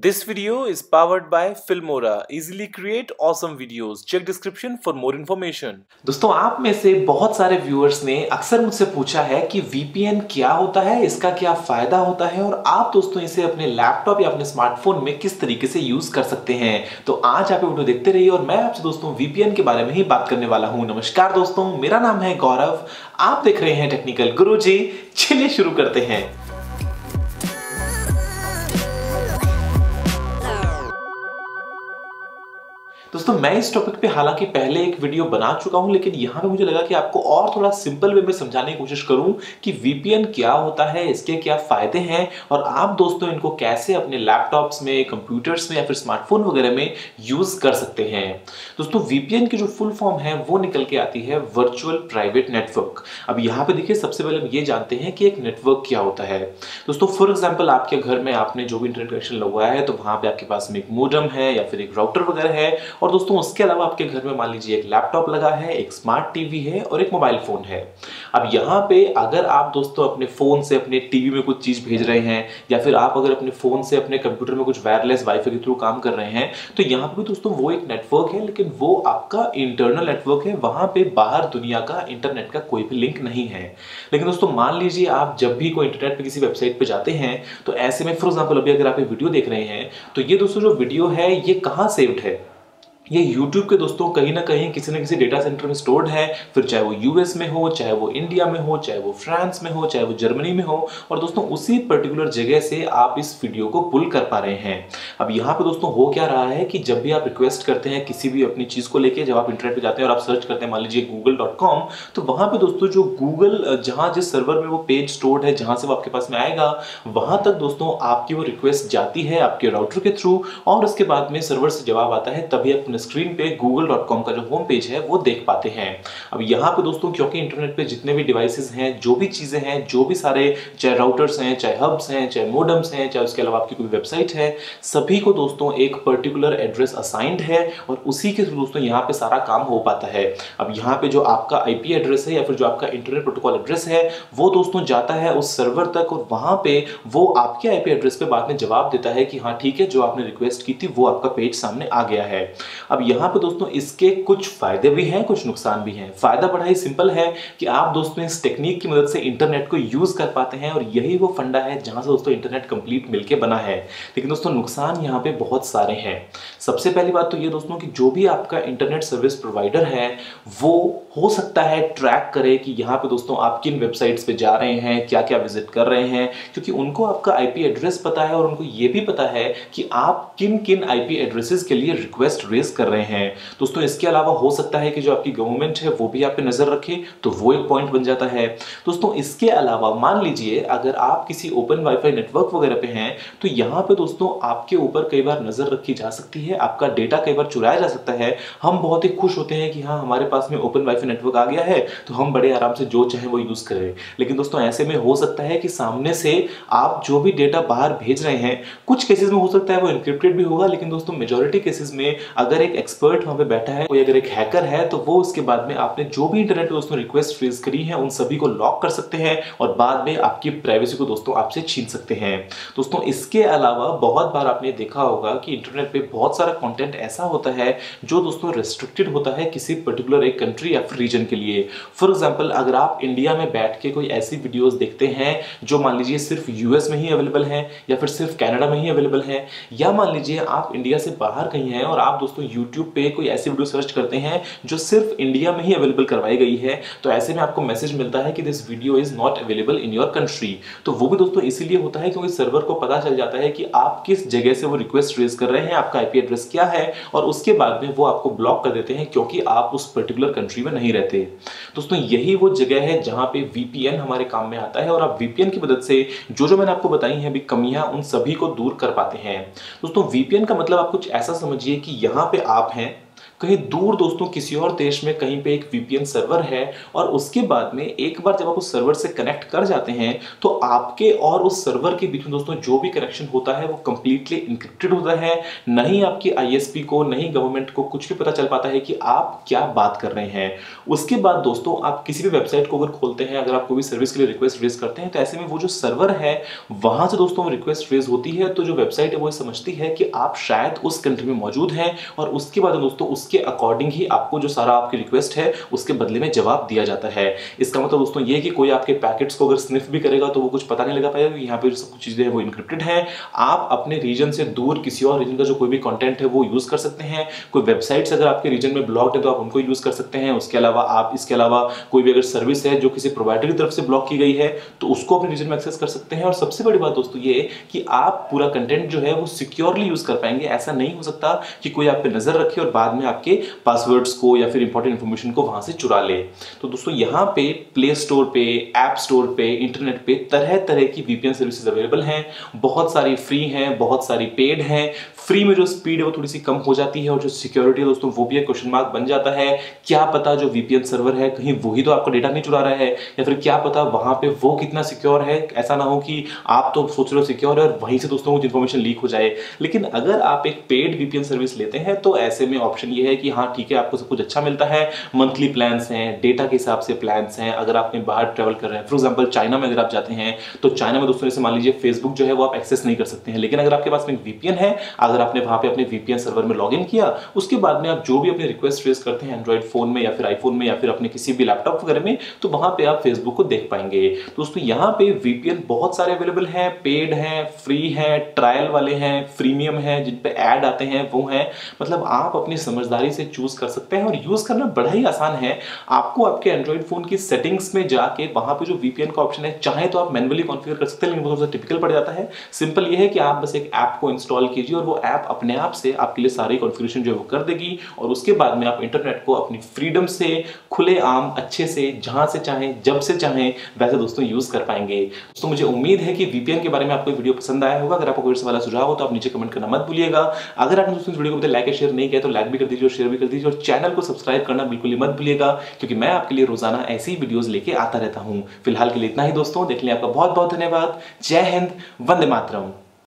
This video is powered by Filmora. Easily create awesome videos. Check description for more information. दोस्तों आप में से बहुत सारे व्यूअर्स ने अक्सर मुझसे पूछा है कि VPN क्या होता है, इसका क्या फायदा होता है और आप दोस्तों इसे अपने लैपटॉप या अपने स्मार्टफोन में किस तरीके से यूज कर सकते हैं। तो आज आप वीडियो देखते रहिए और मैं आपसे दोस्तों VPN के बारे में ही बात करने वाला हूं। नमस्कार दोस्तों, मेरा नाम है गौरव, आप देख रहे हैं टेक्निकल गुरुजी। चलिए शुरू करते हैं। दोस्तों मैं इस टॉपिक पे हालांकि पहले एक वीडियो बना चुका हूं, लेकिन यहां पे मुझे लगा कि आपको और थोड़ा सिंपल वे में समझाने की कोशिश करूं कि VPN क्या होता है, इसके क्या फायदे हैं और आप दोस्तों इनको कैसे अपने लैपटॉप्स में, कंप्यूटर्स में या फिर स्मार्टफोन वगैरह में यूज कर सकते हैं। दोस्तों VPN की जो फुल फॉर्म है वो निकल के आती है वर्चुअल प्राइवेट नेटवर्क। अब यहाँ पे देखिए, सबसे पहले हम ये जानते हैं कि एक नेटवर्क क्या होता है। दोस्तों फॉर एग्जाम्पल आपके घर में आपने जो भी इंटरनेट कनेक्शन लगवाया है, तो वहां पे आपके पास में एक मोडेम है या फिर एक राउटर वगैरह है और दोस्तों उसके अलावा आपके घर में मान लीजिए एक लैपटॉप लगा है, एक स्मार्ट टीवी है और एक मोबाइल फोन है। अब यहाँ पे अगर आप दोस्तों अपने फोन से अपने टीवी में कुछ चीज भेज रहे हैं या फिर आप अगर अपने फोन से अपने कंप्यूटर में कुछ वायरलेस वाईफाई के थ्रू काम कर रहे हैं, तो यहाँ पे दोस्तों वो एक नेटवर्क है, लेकिन वो आपका इंटरनल नेटवर्क है। वहां पे बाहर दुनिया का इंटरनेट का कोई भी लिंक नहीं है। लेकिन दोस्तों मान लीजिए आप जब भी कोई इंटरनेट पे किसी वेबसाइट पे जाते हैं, तो ऐसे में फॉर एग्जाम्पल अभी अगर आप ये वीडियो देख रहे हैं, तो ये दोस्तों जो वीडियो है ये कहाँ सेव्ड है, ये YouTube के दोस्तों कहीं ना कहीं किसी न किसी डेटा सेंटर में स्टोर्ड है। फिर चाहे वो US में हो, चाहे वो इंडिया में हो, चाहे वो फ्रांस में हो, चाहे वो जर्मनी में हो, और दोस्तों उसी पर्टिकुलर जगह से आप इस वीडियो को पुल कर पा रहे हैं। अब यहाँ पे दोस्तों हो क्या रहा है कि जब भी आप रिक्वेस्ट करते हैं किसी भी अपनी चीज को लेके, जब आप इंटरनेट पे जाते हैं और आप सर्च करते हैं मान लीजिए google.com, तो वहां पे दोस्तों जो गूगल जहां जिस सर्वर में वो पेज स्टोर्ड है, जहां से वो आपके पास में आएगा, वहां तक दोस्तों आपकी वो रिक्वेस्ट जाती है आपके राउटर के थ्रू और उसके बाद में सर्वर से जवाब आता है। तभी आप अपने स्क्रीन पे google.com का जो होम पेज है वो देख पाते हैं। अब यहाँ पे दोस्तों क्योंकि इंटरनेट पे जितने भी डिवाइसेस हैं, जो भी चीजें हैं, जो भी सारे चाहे राउटर्स हैं, चाहे हब्स हैं, चाहे मोडेम्स हैं, चाहे उसके अलावा आपकी कोई वेबसाइट है, सभी को दोस्तों एक पर्टिकुलर एड्रेस असाइंड है और उसी के थ्रू दोस्तों यहाँ पे सारा काम हो पाता है। अब यहाँ पे जो आपका IP एड्रेस है या फिर जो आपका इंटरनेट प्रोटोकॉल एड्रेस है, वो दोस्तों जाता है उस सर्वर तक और वहां पे वो आपके IP एड्रेस पे बाद में जवाब देता है कि हाँ ठीक है, जो आपने रिक्वेस्ट की थी वो आपका पेज सामने आ गया है। अब यहाँ पे दोस्तों इसके कुछ फायदे भी हैं, कुछ नुकसान भी हैं। फायदा बड़ा ही सिंपल है कि आप दोस्तों इस टेक्निक की मदद से इंटरनेट को यूज कर पाते हैं और यही वो फंडा है जहां से दोस्तों इंटरनेट कंप्लीट मिलके बना है। लेकिन दोस्तों नुकसान यहाँ पे बहुत सारे हैं। सबसे पहली बात तो ये दोस्तों कि जो भी आपका इंटरनेट सर्विस प्रोवाइडर है वो हो सकता है ट्रैक करे कि यहाँ पे दोस्तों आप किन वेबसाइट्स पे जा रहे हैं, क्या क्या विजिट कर रहे हैं, क्योंकि उनको आपका IP एड्रेस पता है और उनको ये भी पता है कि आप किन किन IP एड्रेसेस के लिए रिक्वेस्ट रेज कर रहे हैं। दोस्तों इसके अलावा हो सकता है कि जो आपकी गवर्नमेंट है वो भी आप पे नजर रखे, तो वो एक पॉइंट बन जाता है। दोस्तों इसके अलावा मान लीजिए अगर आप किसी ओपन वाईफाई नेटवर्क वगैरह पे हैं, तो यहाँ पे दोस्तों आपके ऊपर कई बार नजर रखी जा सकती है, आपका डेटा कई बार चुराया जा सकता है। हम बहुत ही खुश होते हैं कि हाँ हमारे पास में ओपन वाईफाई नेटवर्क आ गया है, तो हम बड़े आराम से जो चाहे वो यूज करें। लेकिन दोस्तों ऐसे में हो सकता है कि सामने से आप जो भी डेटा बाहर भेज रहे हैं, कुछ केसेस में हो सकता है वो एन्क्रिप्टेड भी होगा, लेकिन दोस्तों मेजॉरिटी केसेस में अगर एक एक्सपर्ट वहां पे बैठा है, कोई अगर एक हैकर है, तो वो उसके बाद में आपने जो भी इंटरनेट पे दोस्तों रिक्वेस्ट रेज करी है उन सभी को लॉक कर सकते हैं और बाद में आपकी प्राइवेसी को दोस्तों आपसे छीन सकते हैं। दोस्तों इसके अलावा बहुत बार आपने देखा होगा कि इंटरनेट पे बहुत सारा कंटेंट ऐसा होता है जो दोस्तों रेस्ट्रिक्टेड होता है किसी पर्टिकुलर एक कंट्री या फिर रीजन के लिए। फॉर एग्जांपल अगर आप इंडिया में बैठ के कोई ऐसी वीडियोस देखते हैं जो मान लीजिए सिर्फ US में ही अवेलेबल है या फिर सिर्फ कनाडा में ही अवेलेबल है, या मान लीजिए आप इंडिया से बाहर कहीं हैं और आप दोस्तों YouTube पे कोई ऐसी वीडियो सर्च करते हैं जो सिर्फ इंडिया में ही अवेलेबल करवाई गई है, तो ऐसे में आपको मैसेज मिलता है कि this video is not available in your country. तो वो भी दोस्तों इसीलिए होता है क्योंकि सर्वर को पता चल जाता है कि आप किस जगह से वो रिक्वेस्ट रेज कर रहे हैं, आपका IP एड्रेस क्या है, और उसके बाद में वो आपको ब्लॉक कर देते हैं क्योंकि आप उस पर्टिकुलर कंट्री में नहीं रहते। दोस्तों यही वो जगह है जहां पे VPN हमारे काम में आता है और आप VPN की मदद से जो मैंने आपको बताई हैं भी कमियां, उन सभी को दूर कर पाते हैं। दोस्तों VPN का मतलब आप कुछ ऐसा समझिए कि यहाँ पे आप हैं, कहीं दूर दोस्तों किसी और देश में कहीं पे एक वीपीएन सर्वर है और उसके बाद में एक बार जब आप उस सर्वर से कनेक्ट कर जाते हैं तो आपके और उस सर्वर के बीच में दोस्तों जो भी कनेक्शन होता है वो कंप्लीटली इंक्रिप्टेड होता है। नहीं आपकी आईएसपी को, नहीं गवर्नमेंट को कुछ भी पता चल पाता है कि आप क्या बात कर रहे हैं। उसके बाद दोस्तों आप किसी भी वेबसाइट को अगर खोलते हैं, अगर आप कोई भी सर्विस के लिए रिक्वेस्ट रेज करते हैं, तो ऐसे में वो जो सर्वर है वहां से दोस्तों रिक्वेस्ट रेज होती है, तो जो वेबसाइट है वो समझती है कि आप शायद उस कंट्री में मौजूद हैं और उसके बाद दोस्तों उसके अकॉर्डिंग ही आपको जो सारा आपकी रिक्वेस्ट है उसके बदले में जवाब दिया जाता है। इसका मतलब दोस्तों ये कि कोई आपके पैकेट्स को अगर स्निफ भी करेगा तो वो कुछ पता नहीं लगा पाएगा कि यहाँ पे जो सब कुछ चीजें हैं वो इनक्रिप्टेड है। आप अपने रीजन से दूर किसी और रीजन का जो कोई भी कंटेंट है वो यूज कर सकते हैं। कोई वेबसाइट्स अगर आपके रीजन में ब्लॉक्ड है तो आप उनको यूज कर सकते हैं। उसके अलावा कोई भी अगर सर्विस है जो किसी प्रोवाइडर की तरफ से ब्लॉक की गई है तो उसको अपने रीजन में एक्सेस कर सकते हैं। और सबसे बड़ी बात दोस्तों ये कि आप पूरा कंटेंट जो है वो सिक्योरली यूज कर पाएंगे। ऐसा नहीं हो सकता कि कोई आप पे नजर रखे और बाद में आपके पासवर्ड्स को या फिर इंपॉर्टेंट इंफॉर्मेशन को वहां से चुरा ले। तो दोस्तों यहाँ पे प्ले स्टोर पे, ऐप स्टोर पे, इंटरनेट पे तरह तरह की वीपीएन सर्विसेज अवेलेबल हैं। बहुत सारी फ्री हैं, बहुत सारी पेड हैं। फ्री में जो स्पीड है वो थोड़ी सी कम हो जाती है और जो सिक्योरिटी है दोस्तों वो भी एक क्वेश्चन मार्क बन जाता है। क्या पता जो वीपीएन सर्वर है कहीं वही तो आपका डेटा नहीं चुरा रहा है, या फिर क्या पता वहां पे वो कितना सिक्योर है। ऐसा ना हो कि आप तो सोच रहे हो सिक्योर है और वहीं से दोस्तों कुछ इंफॉर्मेशन लीक हो जाए। लेकिन अगर आप एक पेड वीपीएन सर्विस लेते हैं तो ऐसे में ऑप्शन ये है कि हाँ ठीक है, आपको सब कुछ अच्छा मिलता है। मंथली प्लान्स हैं, डेटा के हिसाब से प्लान्स हैं। अगर आप कहीं बाहर ट्रैवल कर रहे हैं, फॉर एग्जांपल चाइना में अगर आप जाते हैं तो चाइना में दोस्तों जैसे मान लीजिए फेसबुक जो है वो आप एक्सेस नहीं कर सकते हैं। लेकिन अगर आपके पास में वीपीएन है, अगर आपने वहां पे अपने वीपीएन सर्वर में लॉगिन किया, उसके बाद में आप जो भी अपने रिक्वेस्ट रेज करते हैं एंड्रॉइड फोन में या फिर आईफोन में या फिर अपने किसी भी लैपटॉप वगैरह में, तो वहां पे आप फेसबुक को देख पाएंगे। दोस्तों यहाँ पे वीपीएन बहुत सारे अवेलेबल हैं, पेड हैं, फ्री हैं, ट्रायल वाले हैं, प्रीमियम हैं, जिन पे ऐड आते हैं वो हैं। मतलब आप अपनी समझदारी से चूज कर सकते हैं और यूज करना बड़ा ही आसान है। आपको आपके एंड्रॉइड फोन की सेटिंग्स में जाके वहां पे जो वीपीएन का ऑप्शन है, चाहे तो आप मैन्युअली कॉन्फ़िगर कर सकते हैं, लेकिन वो थोड़ा सा टिपिकल पड़ जाता है। सिंपल ये है कि आप बस एक ऐप को इंस्टॉल कीजिए और वो ऐप अपने आप से आपके लिए सारी कॉन्फ़िगरेशन जो है वो कर देगी और उसके बाद में आप इंटरनेट को अपनी फ्रीडम से खुलेआम अच्छे से जहां से चाहें जब से चाहें वैसे दोस्तों यूज कर पाएंगे। दोस्तों मुझे उम्मीद है कि वीपीएन के बारे में आपको वीडियो पसंद आया होगा। अगर आपको कोई सवाल सुझाव हो तो आप नीचे कमेंट करना मत भूलिएगा। अगर आपने दोस्तों इस वीडियो को लाइक या शेयर नहीं किया तो लाइक भी कर दीजिए और शेयर भी कर दीजिए और चैनल को सब्सक्राइब करना बिल्कुल ही मत भूलिएगा, क्योंकि मैं आपके लिए रोजाना ऐसी वीडियोस लेके आता रहता हूं। फिलहाल के लिए इतना ही दोस्तों, देखने आपका बहुत बहुत धन्यवाद। जय हिंद, वंदे मातरम।